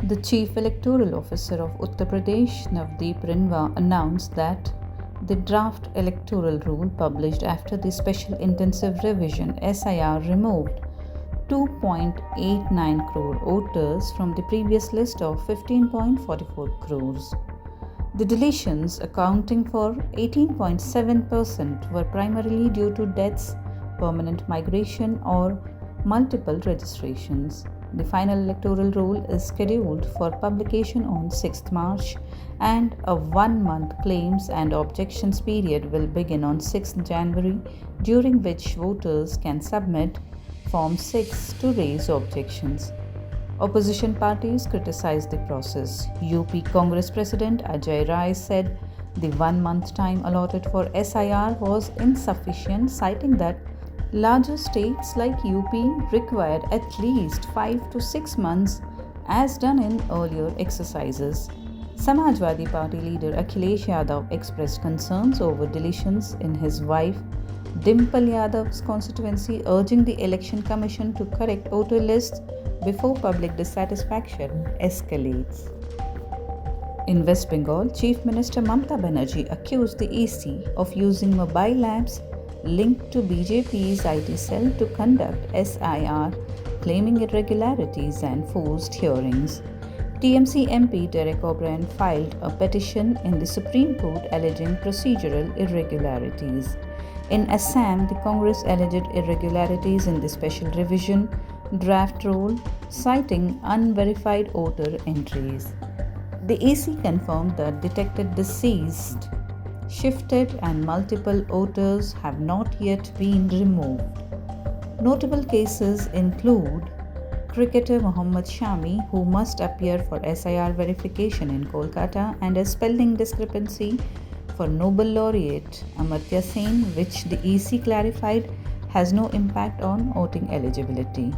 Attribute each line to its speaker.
Speaker 1: The Chief Electoral Officer of Uttar Pradesh, Navdeep Rinwa, announced that the draft electoral rule published after the Special Intensive Revision (SIR) removed 2.89 crore voters from the previous list of 15.44 crores. The deletions, accounting for 18.7%, were primarily due to deaths, permanent migration, or multiple registrations. The final electoral roll is scheduled for publication on 6th March, and a one-month claims and objections period will begin on 6th January, during which voters can submit Form 6 to raise objections. Opposition parties criticized the process. UP Congress President Ajay Rai said the one-month time allotted for SIR was insufficient, citing that larger states like UP required at least 5 to 6 months, as done in earlier exercises. Samajwadi Party leader Akhilesh Yadav expressed concerns over deletions in his wife Dimple Yadav's constituency, urging the Election Commission to correct voter lists before public dissatisfaction escalates. In West Bengal, Chief Minister Mamata Banerjee accused the EC of using mobile apps linked to BJP's IT cell to conduct SIR, claiming irregularities and forced hearings. TMC MP Derek O'Brien filed a petition in the Supreme Court alleging procedural irregularities. In Assam, the Congress alleged irregularities in the special revision draft roll, citing unverified voter entries. The EC confirmed that detected deceased, shifted, and multiple voters have not yet been removed. Notable cases include cricketer Mohammad Shami, who must appear for SIR verification in Kolkata, and a spelling discrepancy for Nobel laureate Amartya Sen, which the EC clarified has no impact on voting eligibility.